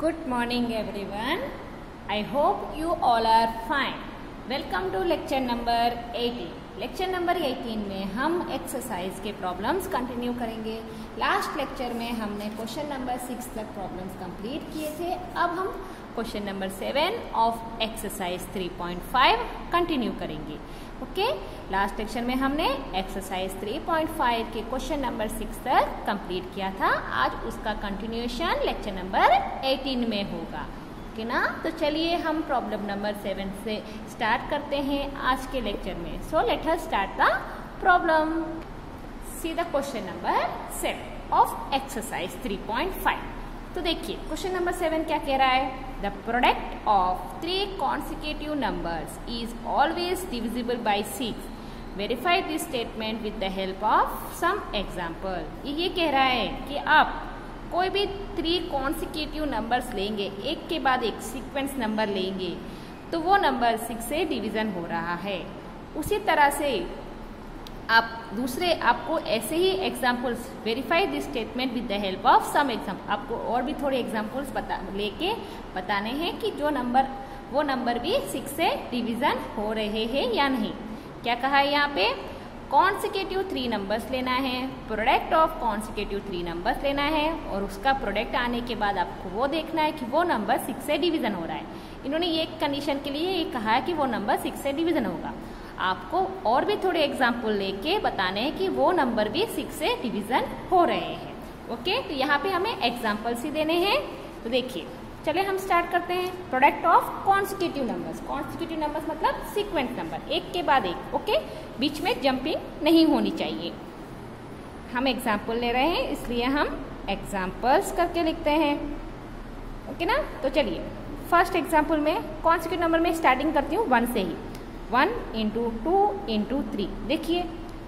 Good morning everyone. I hope you all are fine. Welcome to lecture number 18. Lecture number 18 में हम exercise के problems continue करेंगे। Last lecture में हमने question number 6 तक problems complete किए थे। अब हम question number 7 of exercise 3.5 continue करेंगे। ओके, लास्ट लेक्चर में हमने एक्सरसाइज 3.5 के क्वेश्चन नंबर 6 तक कंप्लीट किया था। आज उसका कंटिन्यूएशन लेक्चर नंबर 18 में होगा कि ना। तो चलिए हम प्रॉब्लम नंबर 7 से स्टार्ट करते हैं आज के लेक्चर में। So let us start the problem. See the question number 7 of exercise 3.5। तो देखिए क्वेश्चन नंबर 7 क्या कह रहा है। The product of 3 consecutive numbers is always divisible by 6। Verify this statement with the help of some example. ये कह रहा है कि आप कोई भी 3 कॉन्सिक्यूटिव नंबर्स लेंगे, एक के बाद एक सीक्वेंस नंबर लेंगे, तो वो नंबर 6 से डिवीजन हो रहा है। उसी तरह से आप आपको ऐसे ही examples verify this statement with the help of some example. आपको और भी थोड़े एग्जाम्पल्स लेके बताने हैं कि वो नंबर भी 6 से डिवीजन हो रहे हैं या नहीं। क्या कहा है यहाँ पे, कॉन्सिक्यूटिव 3 नंबर्स लेना है, प्रोडक्ट ऑफ कॉन्सिक्यूटिव 3 नंबर्स लेना है और उसका प्रोडक्ट आने के बाद आपको वो देखना है कि वो नंबर 6 से डिवीजन हो रहा है। इन्होंने ये कंडीशन के लिए ये कहा है कि वो नंबर 6 से डिवीजन होगा। आपको और भी थोड़े एग्जाम्पल लेके बताने हैं कि वो नंबर भी 6 से डिवीजन हो रहे हैं। ओके, तो यहाँ पे हमें एग्जाम्पल्स ही देने हैं। तो देखिए चलिए हम स्टार्ट करते हैं। Product of consecutive numbers. Consecutive numbers मतलब सीक्वेंस नंबर, एक के बाद एक। ओके, बीच में जंपिंग नहीं होनी चाहिए। हम एग्जाम्पल ले रहे हैं इसलिए हम एग्जाम्पल्स करके लिखते हैं। ओके ना। तो चलिए फर्स्ट एग्जाम्पल में कॉन्सिक्यूटिव नंबर में स्टार्टिंग करती हूँ 1 से ही। 1 × 2 × 3। देखिए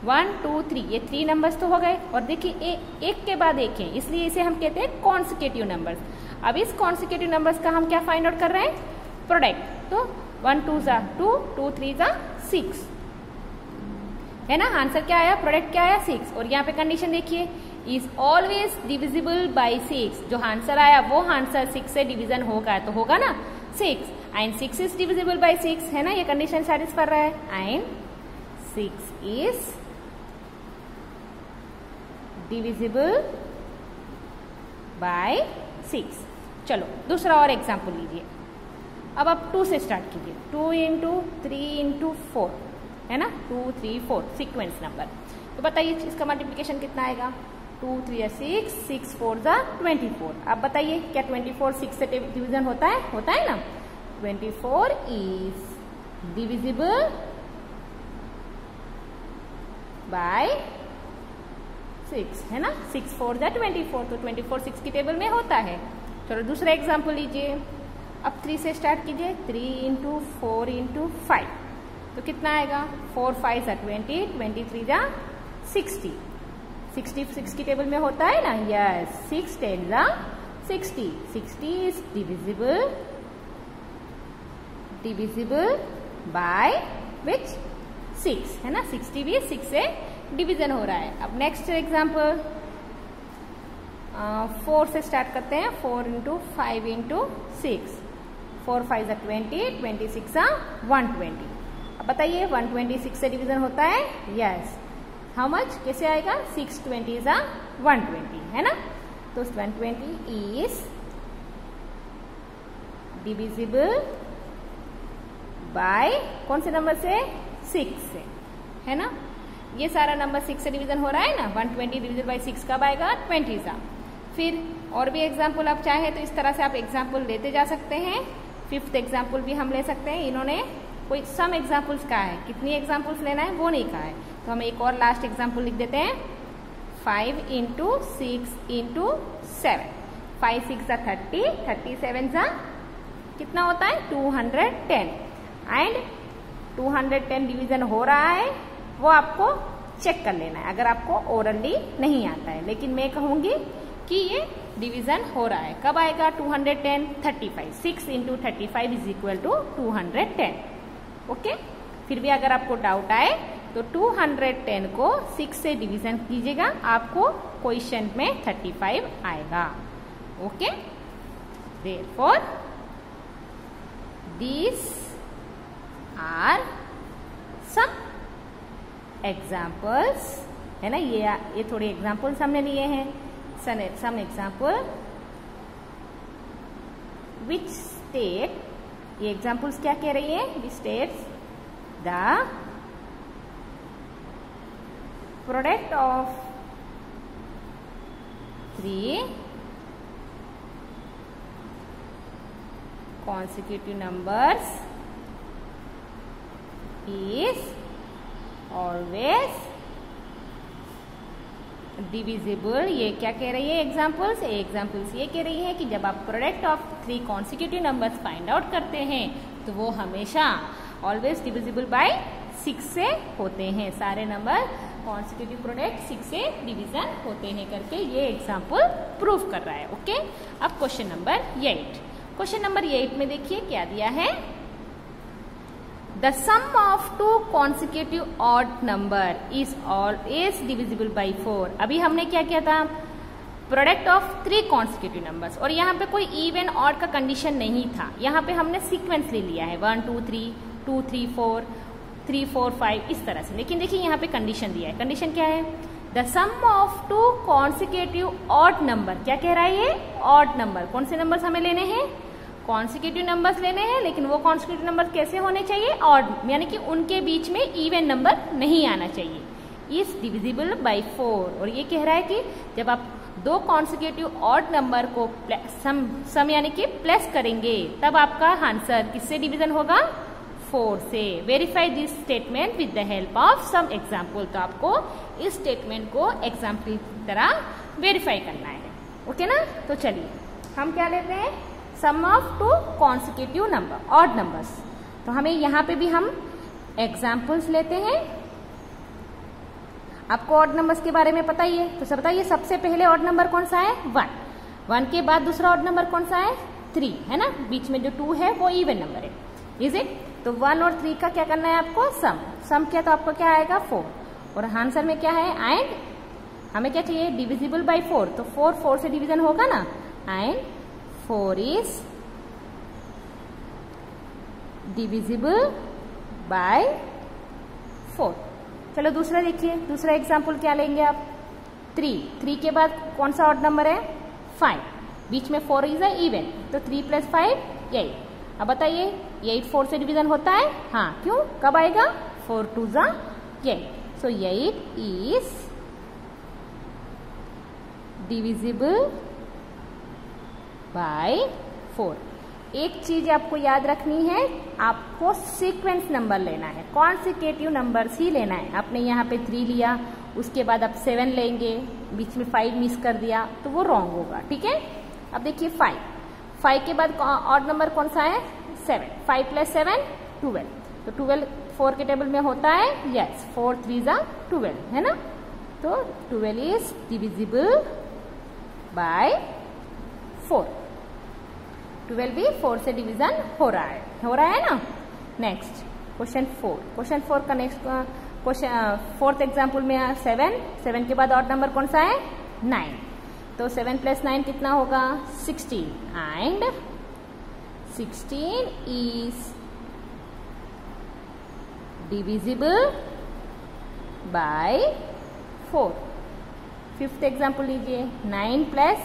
1 2 3 ये 3 नंबर्स तो हो गए और देखिए एक के बाद एक है, इसलिए इसे हम कहते हैं कॉन्सिक्यूटिव नंबर्स। अब इस कॉन्सिक्यूटिव नंबर्स का हम क्या फाइंड आउट कर रहे हैं, प्रोडक्ट। तो 1 2 × 2 2 3 × 6 है ना। आंसर क्या आया, प्रोडक्ट क्या आया 6। और यहाँ पे कंडीशन देखिए, इज ऑलवेज डिविजिबल बाय 6। जो आंसर आया वो आंसर 6 से डिवीजन होगा, तो होगा ना 6 एंड 6 इज डिविजिबल बाय 6 है ना। ये कंडीशन सैटिस्फाई कर रहा है एंड 6 इज डिविजिबल बाय 6। चलो दूसरा और एग्जाम्पल लीजिए। अब आप 2 से स्टार्ट कीजिए। 2 × 3 × 4 है ना, 2 3 4 सीक्वेंस नंबर। तो बताइए इसका मल्टीप्लिकेशन कितना आएगा। 2 3 × 6 6 4 × 24। अब बताइए क्या 24 6 से डिवीजन होता है, होता है ना। 24 इज डिविजिबल बाय 6 है ना। 6 4 × 24, तो 24 6 की टेबल में होता है। चलो दूसरा एग्जाम्पल लीजिए। अब 3 से स्टार्ट कीजिए। 3 × 4 × 5 तो कितना आएगा, 4 5 × 20 23 × 60 66 की टेबल में होता है ना। Yes, 6 10 × 60 60 is divisible by which 6 है ना। 60 भी 6 से डिवीजन हो रहा है। अब नेक्स्ट एग्जाम्पल 4 से स्टार्ट करते हैं। 4 × 5 × 6 4 5 × 20 26 × 120। अब बताइए 126 से डिवीजन होता है। यस, हाउ मच, कैसे आएगा, 6 20 × 120 है ना। तो 120 इज डिविजिबल बाय कौन से नंबर से, 6 से है ना। ये सारा नंबर 6 से डिवीजन हो रहा है ना। 120 डिविजन बाय 6 कब आएगा, 20 सा। फिर और भी एग्जाम्पल आप चाहे तो इस तरह से आप एग्जाम्पल लेते जा सकते हैं। 5th एग्जाम्पल भी हम ले सकते हैं। इन्होंने कोई सम एग्जाम्पल्स कहा है, कितनी एग्जाम्पल्स लेना है वो नहीं कहा है, तो हम एक और लास्ट एग्जाम्पल लिख देते हैं। 5 × 6 × 7 5 6 × 30 37 × कितना होता है, 210 एंड 210 डिवीजन हो रहा है, वो आपको चेक कर लेना है अगर आपको ओरली नहीं आता है। लेकिन मैं कहूंगी कि ये डिवीजन हो रहा है। कब आएगा, 210 35 6 × 35 इज इक्वल टू 210। ओके, फिर भी अगर आपको डाउट आए तो 210 को 6 से डिवीजन कीजिएगा, आपको क्वेश्चन में 35 आएगा। Okay, Therefore, these are some examples, है ना, ये थोड़े एग्जाम्पल्स हमने लिए हैं. सम एग्जाम्पल विच स्टेट, ये एग्जाम्पल्स क्या कह रही है, which states the product of 3 consecutive numbers is always divisible. ये क्या कह रही है एग्जाम्पल्स ये कह रही है कि जब आप product of 3 consecutive numbers find out करते हैं तो वो हमेशा ऑलवेज डिविजिबल बाय 6 से होते हैं. सारे नंबर कॉन्सिक्यूटिव प्रोडक्ट 6 से डिवीजन होते हैं करके ये एग्जाम्पल प्रूव कर रहा है. ओके, अब क्वेश्चन नंबर 8. क्वेश्चन नंबर 8 में देखिए क्या दिया है. The sum of 2 consecutive odd number is always divisible by 4. अभी हमने क्या किया था, प्रोडक्ट ऑफ 3 कॉन्सिक्यूटिव नंबर्स, और यहाँ पे कोई इवन ऑड का कंडीशन नहीं था. यहाँ पे हमने सीक्वेंस ले लिया है 1 2 3 2 3 4 3 4 5 इस तरह से. लेकिन देखिए यहाँ पे कंडीशन दिया है. कंडीशन क्या है, the sum of 2 consecutive odd number. क्या कह रहा है ये, ऑड नंबर. कौन से नंबर्स हमें लेने हैं, कॉन्सिक्यूटिव नंबर्स लेने हैं, लेकिन वो कॉन्सिक्यूटिव नंबर कैसे होने चाहिए, ऑड, यानी कि उनके बीच में इवन नंबर नहीं आना चाहिए. Is divisible bye 4. और ये कह रहा है कि जब आप 2 कॉन्सिक्यूटिव ऑड नंबर को सम यानी कि प्लस करेंगे तब आपका आंसर किससे डिवीजन होगा, 4 से. Verify this statement with the help of some example. तो आपको इस स्टेटमेंट को एग्जाम्पल की तरह वेरीफाई करना है. ओके ना, तो चलिए हम क्या लेते हैं, sum of 2 consecutive number odd numbers. तो हमें यहाँ पे भी हम एग्जाम्पल्स लेते हैं. आपको ऑड नंबर्स के बारे में पता ही है, तो सब बताइए सबसे पहले ऑड नंबर कौन सा है, 1. 1 के बाद दूसरा ऑड नंबर कौन सा है, 3, है ना. बीच में जो 2 है वो इवन नंबर है. Is it. तो 1 और 3 का क्या करना है आपको, सम किया तो आपको क्या आएगा, 4. और आंसर में क्या है, एंड हमें क्या चाहिए, डिविजिबल बाय 4. तो 4 से डिवीजन होगा ना, एंड 4 is divisible by 4. चलो दूसरा देखिए, दूसरा एग्जाम्पल क्या लेंगे आप, 3 के बाद कौन सा ऑड नंबर है, 5. बीच में 4 इज इवन, तो 3 + 5 8. अब बताइए 8 4 से डिवीजन होता है, हाँ, क्यों, कब आएगा, 4 2 8. सो 8 इज डिविजिबल बाय 4. एक चीज आपको याद रखनी है, आपको सीक्वेंस नंबर लेना है, कॉन्सिक्यूटिव नंबर्स ही लेना है. आपने यहाँ पे 3 लिया, उसके बाद आप 7 लेंगे, बीच में 5 मिस कर दिया तो वो रॉन्ग होगा. ठीक है, अब देखिए 5 के बाद ऑड नंबर कौन सा है, 7. 5 + 7 12. तो 12 4 के टेबल में होता है, यस. 4 3 12, है ना. तो 12 इज डिविजिबल बाय 4. 12 भी 4 से डिवीजन हो रहा है ना. नेक्स्ट क्वेश्चन 4 का नेक्स्ट क्वेश्चन, 4th एग्जाम्पल में 7 के बाद ऑड नंबर कौन सा है, 9. तो 7 + 9 कितना होगा, 16. And 16 is divisible bye 4. 5th example लीजिए, 9 +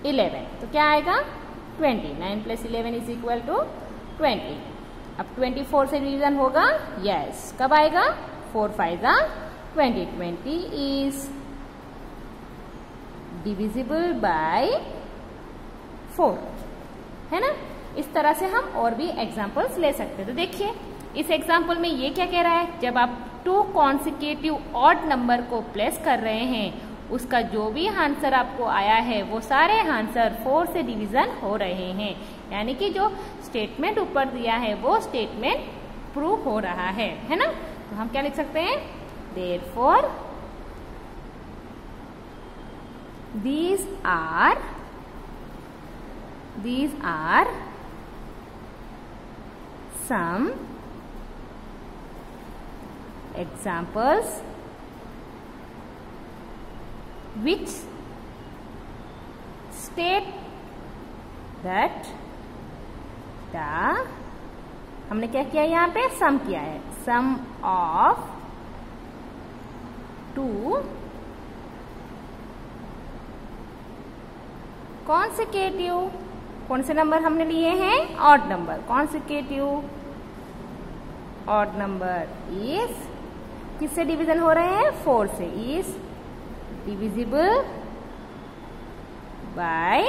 11. तो क्या आएगा, 20. 9 + 11 इज इक्वल टू 20. अब 24 से डिवीजन होगा, यस. कब आएगा, 4 5 20. 20 इज डिविजिबल बाय 4, है ना. इस तरह से हम और भी एग्जाम्पल्स ले सकते हैं. तो देखिए इस एग्जाम्पल में ये क्या कह रहा है, जब आप 2 कॉन्सिक्यूटिव ऑड नंबर को प्लेस कर रहे हैं, उसका जो भी आंसर आपको आया है वो सारे आंसर 4 से डिवीजन हो रहे हैं. यानी कि जो स्टेटमेंट ऊपर दिया है वो स्टेटमेंट प्रूव हो रहा है ना. तो हम क्या लिख सकते हैं, therefore these are some examples which state that the, हमने क्या किया यहाँ पे, सम किया है, सम ऑफ टू कॉन्सेक्यूटिव, कौन से नंबर हमने लिए हैं, odd number, consecutive odd number is, किससे डिवीजन हो रहे हैं, 4 से, इज डिविजिबल बाय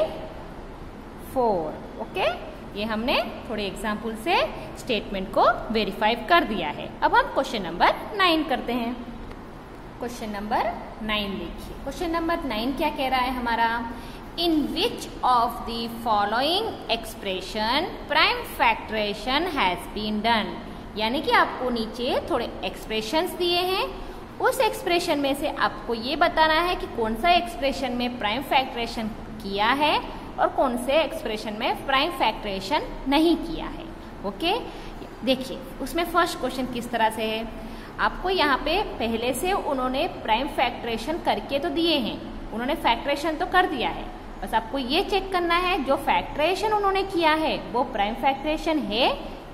4। ओके, ये हमने थोड़े एग्जाम्पल से स्टेटमेंट को वेरीफाई कर दिया है। अब हम क्वेश्चन नंबर 9 करते हैं। क्वेश्चन नंबर 9 देखिए, क्वेश्चन नंबर 9 क्या कह रहा है हमारा, in which of the following expression prime factorization has been done, यानी कि आपको नीचे थोड़े एक्सप्रेशंस दिए हैं, उस एक्सप्रेशन में से आपको ये बताना है कि कौन सा एक्सप्रेशन में प्राइम फैक्टराइजेशन किया है और कौन से एक्सप्रेशन में प्राइम फैक्टराइजेशन नहीं किया है। ओके, देखिए उसमें फर्स्ट क्वेश्चन किस तरह से है, आपको यहाँ पे पहले से उन्होंने प्राइम फैक्टराइजेशन करके तो दिए हैं, उन्होंने फैक्टराइजेशन तो कर दिया है, बस आपको ये चेक करना है जो फैक्टराइजेशन उन्होंने किया है वो प्राइम फैक्टराइजेशन है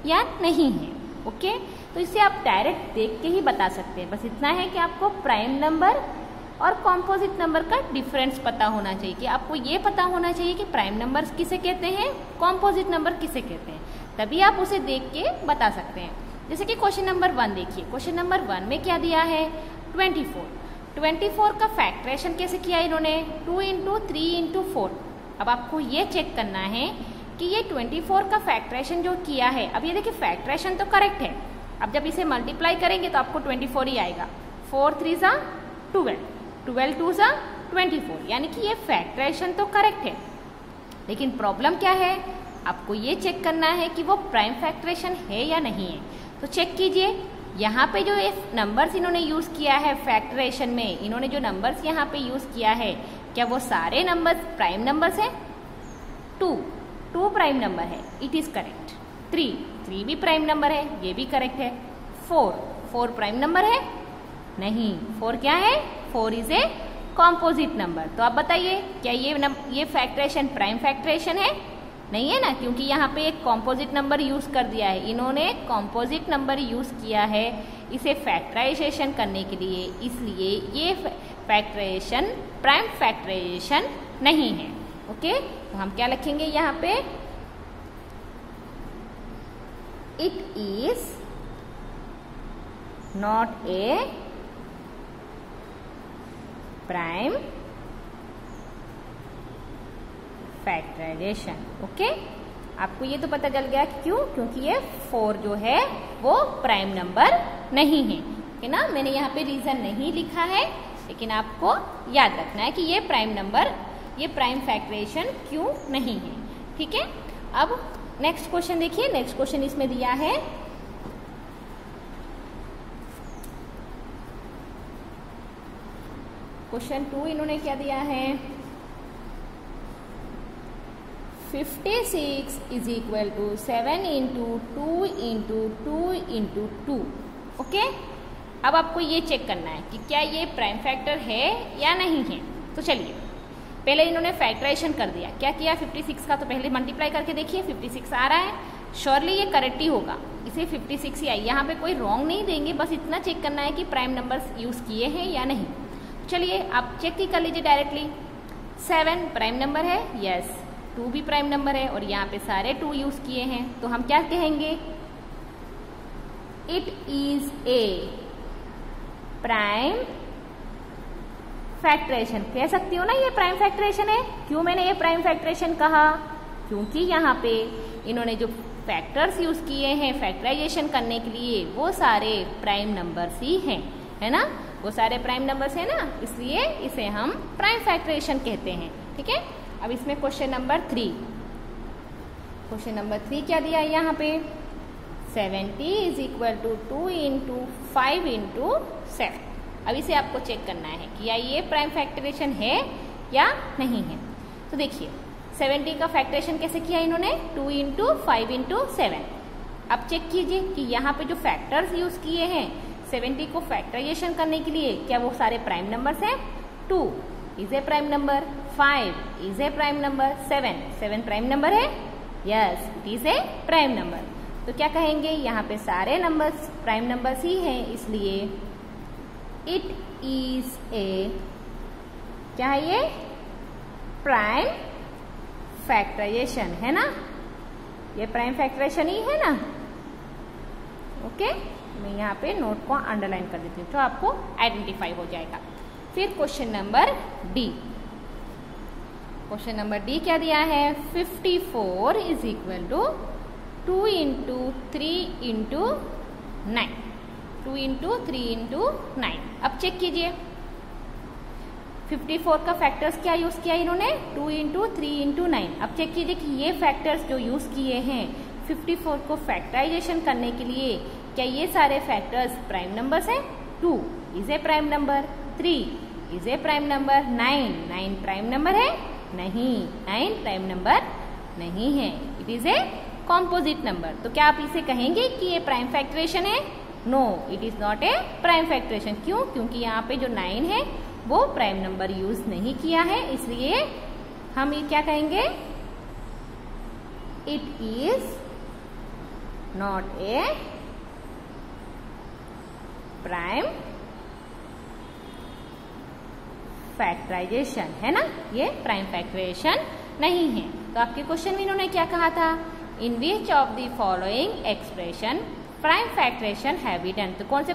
या नहीं है। ओके, तो इसे आप डायरेक्ट देख के ही बता सकते हैं, बस इतना है कि आपको प्राइम नंबर और कॉम्पोजिट नंबर का डिफरेंस पता होना चाहिए, कि आपको ये पता होना चाहिए कि प्राइम नंबर किसे कहते हैं, कॉम्पोजिट नंबर किसे कहते हैं, तभी आप उसे देख के बता सकते हैं। जैसे कि क्वेश्चन नंबर 1 देखिए, क्वेश्चन नंबर 1 में क्या दिया है, 24 का फैक्टराइजेशन कैसे किया इन्होंने, 2 × 3 × 4। अब आपको ये चेक करना है कि ये 24 का फैक्टराइजेशन जो किया है, अब ये देखिए फैक्टराइजेशन तो करेक्ट है, अब जब इसे मल्टीप्लाई करेंगे तो आपको 24 ही आएगा, 4 3 = 12, 12 2 = 24, यानी कि ये फैक्टराइजेशन तो करेक्ट है। लेकिन प्रॉब्लम क्या है, आपको ये चेक करना है कि वो प्राइम फैक्टराइजेशन है या नहीं है। तो चेक कीजिए, यहाँ पे जो ये नंबर्स इन्होंने यूज़ किया है फैक्टराइजेशन में, इन्होंने जो नंबर्स यहाँ पे यूज़ किया है, क्या वो सारे नंबर्स प्राइम नंबर्स हैं? 2 प्राइम नंबर है, इट इज़ करेक्ट। 3 भी प्राइम नंबर है, ये भी करेक्ट है। 4 प्राइम नंबर है? नहीं, 4 क्या है? 4 इज ए कॉम्पोजिट नंबर। तो आप बताइए क्या ये फैक्टराइजेशन प्राइम फैक्टराइजेशन है? नहीं है ना, क्योंकि यहाँ पे एक कॉम्पोजिट नंबर यूज़ कर दिया है, इन्होंने कॉम्पोजिट नंबर यूज़ किया है इसे फैक्टराइजेशन करने के लिए, इसलिए ये फैक्टराइजेशन प्राइम फैक्टराइजेशन नहीं है। ओके, तो हम क्या लिखेंगे यहाँ पे, it is not a prime factorization. Okay, आपको ये तो पता चल गया कि क्यों, क्योंकि ये 4 जो है वो प्राइम नंबर नहीं है, है ना। मैंने यहाँ पे रीजन नहीं लिखा है, लेकिन आपको याद रखना है कि ये प्राइम नंबर, ये प्राइम फैक्टराइजेशन क्यों नहीं है। ठीक है, अब नेक्स्ट क्वेश्चन देखिए, नेक्स्ट क्वेश्चन इसमें दिया है क्वेश्चन 2, इन्होंने क्या दिया है, 56 = 7 × 2 × 2 × 2। ओके, अब आपको ये चेक करना है कि क्या ये प्राइम फैक्टर है या नहीं है। तो चलिए, पहले इन्होंने फैक्टराइजेशन कर दिया, क्या किया, 56 का तो पहले मल्टीप्लाई करके देखिए, 56 आ रहा है, श्योरली ये करेक्ट ही होगा, इसे 56 ही आई, यहाँ पे कोई रॉन्ग नहीं देंगे, बस इतना चेक करना है कि प्राइम नंबर्स यूज़ किए हैं या नहीं। चलिए आप चेक ही कर लीजिए डायरेक्टली, 7 प्राइम नंबर है, यस, 2 भी प्राइम नंबर है, और यहाँ पे सारे 2 यूज़ किए हैं, तो हम क्या कहेंगे, it is a prime factorization. कह सकती हो ना ये प्राइम फैक्टराइजेशन है। क्यों मैंने ये प्राइम फैक्टराइजेशन कहा, क्योंकि यहाँ पे इन्होंने जो फैक्टर्स यूज किए हैं फैक्टराइजेशन करने के लिए वो सारे प्राइम नंबर्स ही हैं, है ना, वो सारे प्राइम नंबर्स हैं ना, इसलिए इसे हम प्राइम फैक्टराइजेशन कहते हैं। ठीक है, अब इसमें क्वेश्चन नंबर 3, क्वेश्चन नंबर 3 क्या दिया है यहाँ पे, 70 = 2 × 5 × 7। अब इसे आपको चेक करना है कि या ये प्राइम फैक्टराइजेशन है या नहीं है। तो देखिए 70 का फैक्टराइजेशन कैसे किया इन्होंने, 2 × 5 × 7। अब चेक कीजिए कि यहाँ पे जो फैक्टर्स यूज किए हैं 70 को फैक्टराइजेशन करने के लिए, क्या वो सारे प्राइम नंबर्स हैं। 2 is a prime number, 5 is a prime number. 7 prime number है? Yes, it is a prime number. तो क्या कहेंगे, यहाँ पे सारे नंबर्स प्राइम नंबर्स ही हैं, इसलिए इट इज ए, क्या है ये, प्राइम फैक्टराइजेशन, है ना, ये प्राइम फैक्टराइजेशन ही है ना। ओके, मैं यहाँ पे नोट को अंडरलाइन कर देती हूँ तो आपको आइडेंटिफाई हो जाएगा। फिर question number D. Question number D क्या दिया है, 54 is equal to 2 into 3 into 9, 2 into 3 into 9। अब चेक कीजिए 54 का फैक्टर्स क्या यूज किया इन्होंने, 2 इंटू 3 इंटू 9। अब चेक कीजिए कि ये फैक्टर्स जो यूज किए हैं 54 को फैक्टराइजेशन करने के लिए, क्या ये सारे फैक्टर्स प्राइम नंबर्स हैं? 2 is a prime number, 3 is a prime number, 9 prime number है? नहीं, 9 प्राइम नंबर नहीं है, it is a composite number. तो क्या आप इसे कहेंगे कि ये प्राइम फैक्टराइजेशन है? No, it is not a prime factorization. क्यों? क्योंकि यहाँ पे जो 9 है वो प्राइम नंबर यूज नहीं किया है, इसलिए हम ये क्या कहेंगे, it is not a prime factorization, है ना, ये प्राइम फैक्टराइजेशन नहीं है। तो आपके क्वेश्चन में इन्होंने क्या कहा था, in which of the following expression prime factorization have be done. तो कौन से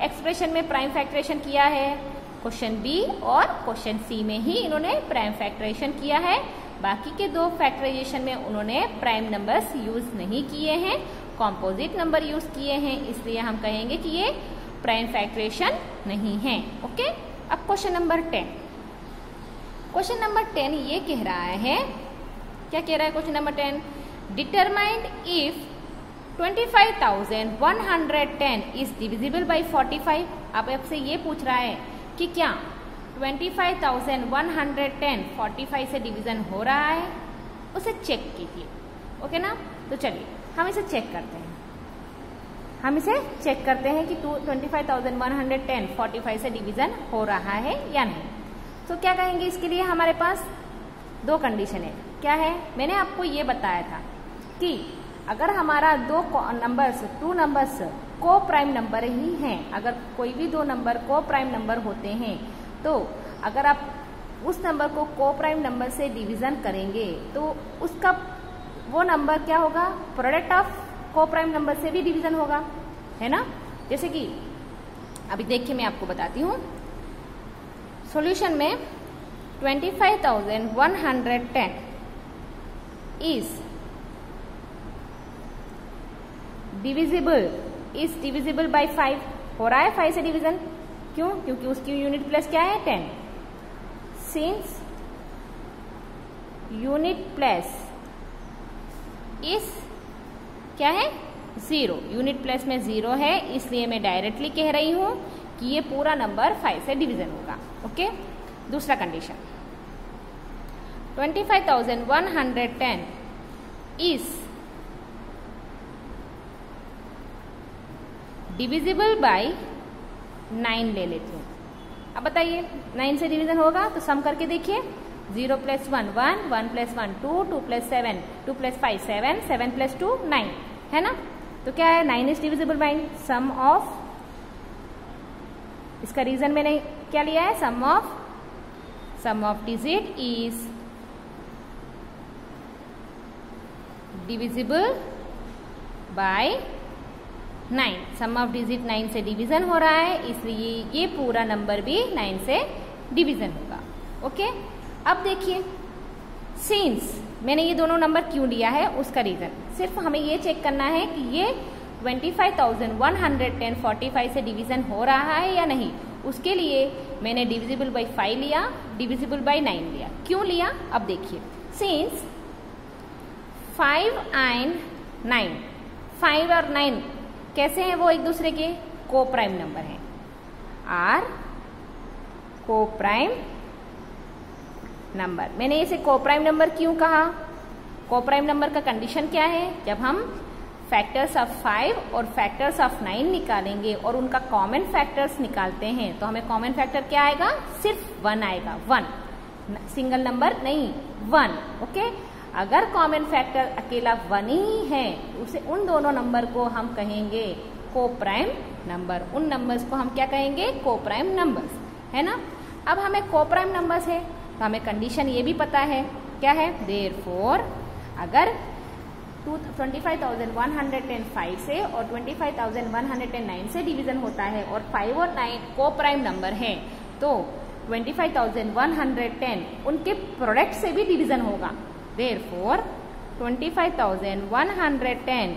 एक्सप्रेशन में प्राइम फैक्टराइजेशन किया है, क्वेश्चन बी और क्वेश्चन सी में ही इन्होंने प्राइम फैक्टराइजेशन किया है। बाकी के 2 फैक्टराइजेशन में उन्होंने प्राइम नंबर्स यूज नहीं किए हैं, कॉम्पोजिट नंबर यूज किए हैं, इसलिए हम कहेंगे कि ये प्राइम फैक्टराइजेशन नहीं है। ओके, अब क्वेश्चन नंबर 10। क्वेश्चन नंबर 10 ये कह रहा है, क्या कह रहा है question number 10, determined if 25,110 is divisible by 45। अब आपसे ये पूछ रहा है कि क्या 25,110 45 से डिवीजन हो रहा है, उसे चेक कीजिए। ओके ना, तो चलिए हम इसे चेक करते हैं। हम इसे चेक करते हैं कि 25,110 45 से डिवीजन हो रहा है या नहीं। तो क्या कहेंगे, इसके लिए हमारे पास 2 कंडीशन है। क्या है, मैंने आपको ये बताया था कि अगर हमारा 2 नंबर्स को प्राइम नंबर ही हैं, अगर कोई भी 2 नंबर को प्राइम नंबर होते हैं, तो अगर आप उस नंबर को प्राइम नंबर से डिवीजन करेंगे तो उसका वो नंबर क्या होगा, प्रोडक्ट ऑफ को प्राइम नंबर से भी डिवीजन होगा, है ना। जैसे कि अभी देखिए मैं आपको बताती हूँ, सॉल्यूशन में 25,110 इज डिविजिबल बाई 5। हो रहा है 5 से डिवीजन, क्यों? क्योंकि उसकी यूनिट प्लेस क्या है, 10। सिंस यूनिट प्लेस इज क्या है, 0। यूनिट प्लेस में 0 है, इसलिए मैं डायरेक्टली कह रही हूं कि ये पूरा नंबर 5 से डिवीजन होगा। ओके, दूसरा कंडीशन, 25,110 इज डिविजिबल बाई 9 ले लेती हूँ। अब बताइए 9 से डिवीजन होगा तो सम करके देखिए, 0 + 1 1, 1 + 1 2, 2 + 7 2 + 5 7, 7 + 2 9, है ना। तो क्या है, 9 is divisible by sum of, इसका रीजन मैंने क्या लिया है, sum of digit is divisible by 9। Sum of digit 9 से डिवीजन हो रहा है, इसलिए ये पूरा नंबर भी 9 से डिवीजन होगा। ओके, अब देखिए सिंस मैंने ये दोनों नंबर क्यों लिया है, उसका रीजन सिर्फ हमें ये चेक करना है कि ये 25,110 45 से डिवीजन हो रहा है या नहीं। उसके लिए मैंने डिविजिबल बाई 5 लिया, डिविजिबल बाई 9 लिया। क्यों लिया, अब देखिए, सिंस 5 and 9, 5 और 9 कैसे हैं, वो एक दूसरे के को प्राइम नंबर हैं, आर को प्राइम नंबर। मैंने इसे को प्राइम नंबर क्यों कहा, को प्राइम नंबर का कंडीशन क्या है, जब हम फैक्टर्स ऑफ 5 और फैक्टर्स ऑफ 9 निकालेंगे और उनका कॉमन फैक्टर्स निकालते हैं तो हमें कॉमन फैक्टर क्या आएगा, सिर्फ 1 आएगा, 1। सिंगल नंबर नहीं, 1। ओके, अगर कॉमन फैक्टर अकेला 1 ही है उसे उन दोनों नंबर को हम कहेंगे को प्राइम नंबर। उन नंबर्स को हम क्या कहेंगे? को प्राइम नंबर्स, है ना। अब हमें को प्राइम नंबर्स है तो हमें कंडीशन ये भी पता है, क्या है? देयरफॉर अगर 25,105 से और 25,109 से डिवीजन होता है और 5 और 9 को प्राइम नंबर है तो 25,110 उनके प्रोडक्ट से भी डिवीजन होगा। Therefore 25,110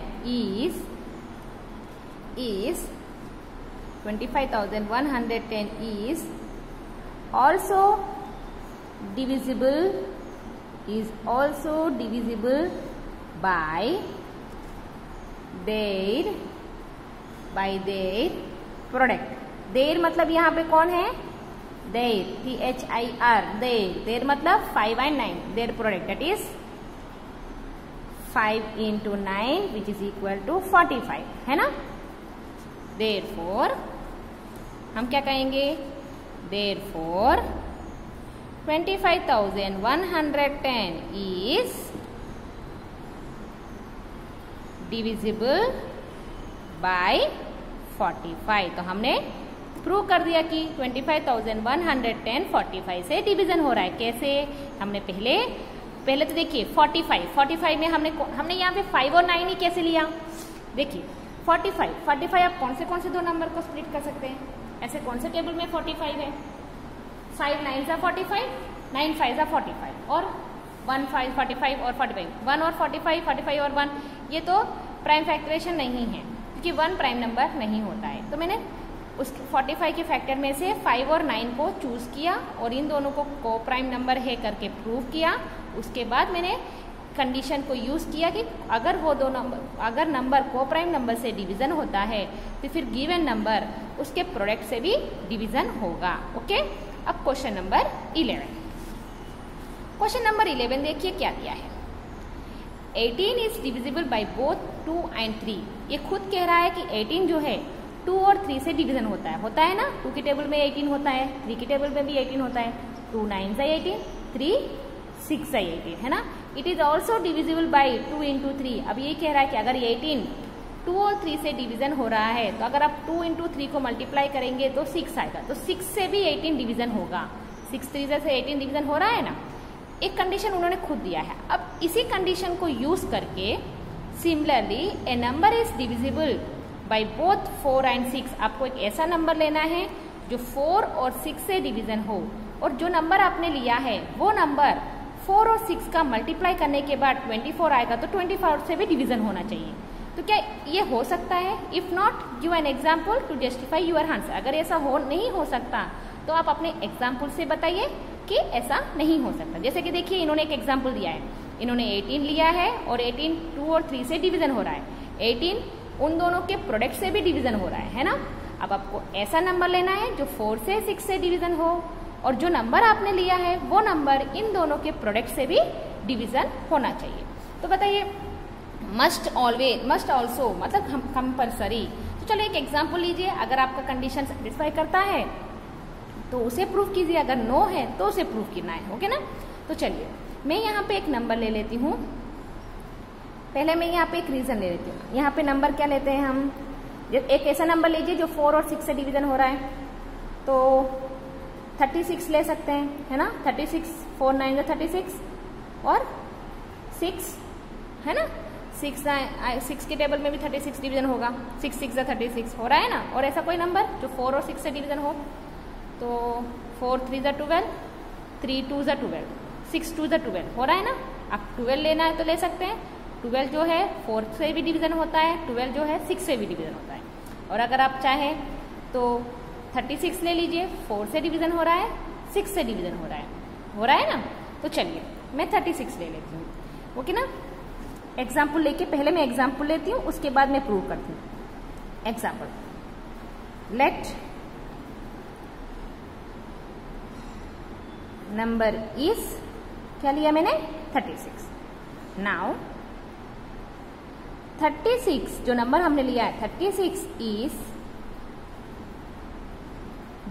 is also divisible by their product. Their मतलब यहाँ पे कौन है? देर, THIR, देर मतलब 5 and 9, there product that is 5 into 9 which is equal to 45, है ना। देयरफॉर हम क्या कहेंगे? Therefore 25,110 is divisible by 45। तो हमने प्रूव कर दिया कि 25,110 45 से डिवीजन हो रहा है। कैसे? हमने पहले तो देखिए 45 में हमने यहाँ पे 5 और 9 ही कैसे लिया? देखिए 45 आप कौन से दो नंबर को स्प्लिट कर सकते हैं? ऐसे कौन से टेबल में 45 है? 5 9 45, 9 5 45 और 1 5 45 और 45, 1 और 45 और 1, ये तो प्राइम फैक्टरेशन नहीं है क्योंकि 1 प्राइम नंबर नहीं होता है। तो मैंने उस 45 के फैक्टर में से 5 और 9 को चूज किया और इन दोनों को को प्राइम नंबर है करके प्रूव किया। उसके बाद मैंने कंडीशन को यूज किया कि अगर नंबर को प्राइम नंबर से डिवीजन होता है तो फिर गिवन नंबर उसके प्रोडक्ट से भी डिवीजन होगा। ओके, अब क्वेश्चन नंबर 11। क्वेश्चन नंबर 11 देखिए क्या दिया है। 18 is divisible by both 2 and 3। ये खुद कह रहा है कि 18 जो है 2 और 3 से डिवीजन होता है ना। 2 की टेबल में 18 होता है, 3 की टेबल में भी 18 होता है। 2 9 18, 3 6 18, है ना। It is also divisible by 2 into 3। अब ये कह रहा है कि अगर 18 2 और 3 से डिवीजन हो रहा है तो अगर आप 2 into 3 को मल्टीप्लाई करेंगे तो 6 आएगा, तो 6 से भी 18 डिवीजन होगा। 6 3 से 18 डिवीजन हो रहा है ना। एक कंडीशन उन्होंने खुद दिया है। अब इसी कंडीशन को यूज करके similarly A number is divisible by both 4 and 6। आपको एक ऐसा नंबर लेना है जो 4 और 6 से डिवीजन हो और जो नंबर आपने लिया है वो नंबर 4 और 6 का मल्टीप्लाई करने के बाद 24 आएगा, तो 24 से भी डिवीजन होना चाहिए। तो क्या ये हो सकता है? If not give an example to justify your answer. अगर ऐसा नहीं हो सकता तो आप अपने एग्जाम्पल से बताइए कि ऐसा नहीं हो सकता। जैसे कि देखिए इन्होंने एक एग्जाम्पल दिया है, इन्होंने 18 लिया है और 18 2 और 3 से डिवीजन हो रहा है। 18 उन दोनों के प्रोडक्ट से भी डिवीजन हो रहा है ना। अब आपको ऐसा नंबर लेना है जो 4 से 6 से डिवीजन हो और जो नंबर आपने लिया है वो नंबर इन दोनों के प्रोडक्ट से भी डिवीजन होना चाहिए। तो बताइए मस्ट ऑल्सो मतलब कंपल्सरी। तो चलो एक एग्जाम्पल लीजिए, अगर आपका कंडीशन सेटिस्फाई करता है तो उसे प्रूव कीजिए, अगर नो है तो उसे प्रूव करना है। ओके ना। तो चलिए मैं यहाँ पे एक नंबर ले लेती हूँ। पहले मैं यहाँ पे एक रीजन ले लेती हूँ। यहाँ पे नंबर क्या लेते हैं हम? एक ऐसा नंबर लीजिए जो 4 और 6 से डिवीजन हो रहा है, तो 36 ले सकते हैं, है ना। 36 4 9 36 और 6, है ना। 6 के टेबल में भी 36 डिवीजन होगा। 6 6 36 हो रहा है ना। और ऐसा कोई नंबर जो 4 और 6 से डिवीजन हो, तो 4 3 12, 3 2 12, 6 2 12 हो रहा है ना। अब 12 लेना है तो ले सकते हैं। 12 जो है 4 से भी डिवीजन होता है, 12 जो है 6 से भी डिवीजन होता है। और अगर आप चाहें तो 36 ले लीजिए, 4 से डिवीजन हो रहा है, 6 से डिवीजन हो रहा है ना। तो चलिए मैं 36 ले लेती हूँ। ओके ना। एग्जाम्पल लेके पहले मैं एग्जाम्पल लेती हूँ, उसके बाद मैं प्रूव करती हूँ। एग्जाम्पल, लेट नंबर इज, क्या लिया मैंने? 36। नाउ 36 जो नंबर हमने लिया है 36 इज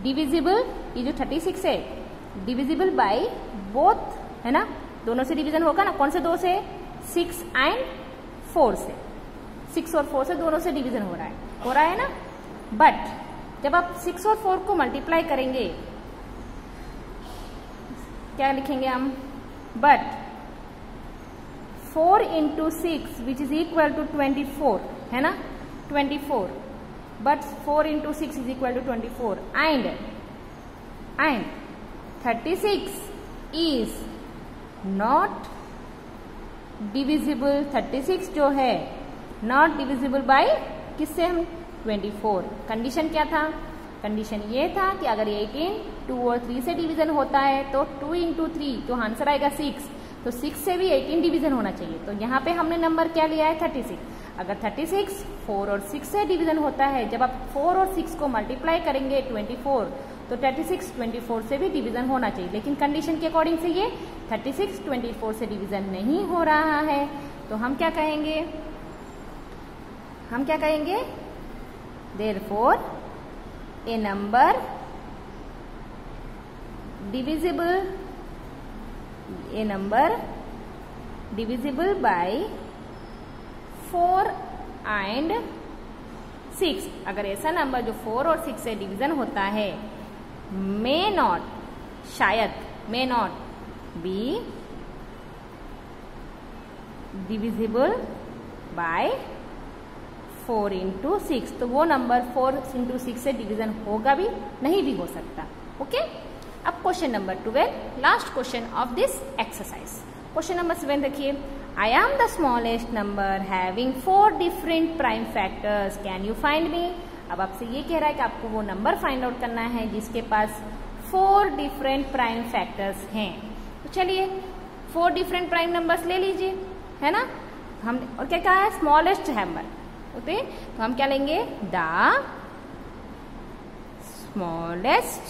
डिविजिबल, ये जो 36 है डिविजिबल बाय बोथ, है ना, दोनों से डिवीजन होगा ना, कौन से दो से, 6 एंड 4 से, 6 और 4 से दोनों से डिवीजन हो रहा है ना। बट जब आप 6 और 4 को मल्टीप्लाई करेंगे, क्या लिखेंगे हम, but 4 into 6 which is equal to 24, है ना, 24, but 4 into 6 is equal to 24 and 36 is not divisible, 36 जो है नॉट डिविजिबल बाय किससे, हम 24। कंडीशन क्या था, कंडीशन ये था कि अगर 18 2 और 3 से डिवीजन होता है तो 2 इंटू 3 जो आंसर आएगा 6, तो 6 से भी 18 डिवीजन होना चाहिए। तो यहाँ पे हमने नंबर क्या लिया है, 36। अगर 36 4 और 6 से डिवीजन होता है, जब आप 4 और 6 को मल्टीप्लाई करेंगे 24, तो 36 24 से भी डिवीजन होना चाहिए। लेकिन कंडीशन के अकॉर्डिंग से ये 36 24 से डिवीजन नहीं हो रहा है, तो हम क्या कहेंगे, therefore a number divisible by 4 and 6, अगर ऐसा नंबर जो 4 और 6 से डिवीजन होता है, may not be divisible by 4 into 6, तो वो नंबर 4 इंटू 6 से डिवीजन होगा भी, नहीं भी हो सकता। ओके, अब question number 12, last question of this exercise. Question number 7 देखिए, I am the smallest number having 4 different prime factors, can you find me. अब आपसे ये कह रहा है कि आपको वो नंबर फाइंड आउट करना है जिसके पास 4 डिफरेंट प्राइम फैक्टर्स हैं। तो चलिए 4 डिफरेंट प्राइम नंबर्स ले लीजिए, है ना। हम और क्या कहा है, स्मॉलेस्ट नंबर, ओके, तो हम क्या लेंगे, द स्मॉलेस्ट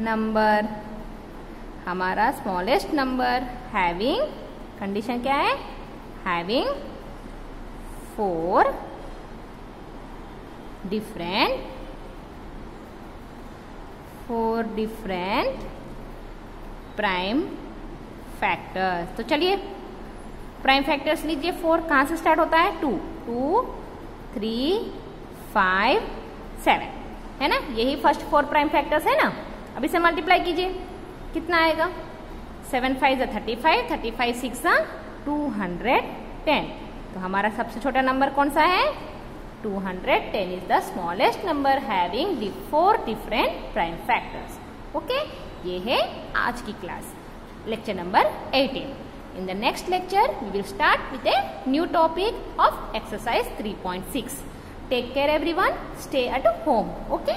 नंबर, हमारा स्मॉलेस्ट नंबर हैविंग, कंडीशन क्या है, हैविंग 4 डिफरेंट प्राइम फैक्टर्स। तो चलिए प्राइम फैक्टर्स लीजिए। 4 कहाँ से स्टार्ट होता है, 2 3 5 7, है ना, यही फर्स्ट 4 प्राइम फैक्टर्स है ना। अब इसे मल्टीप्लाई कीजिए, कितना आएगा, 7 5 35, 35 6 210। तो हमारा सबसे छोटा नंबर कौन सा है, 210 is the smallest number having 4 different prime factors. Okay, ये है आज की class, lecture number 18। In the next lecture, we will start with a new topic of exercise 3.6. Take care everyone. Stay at home. Okay.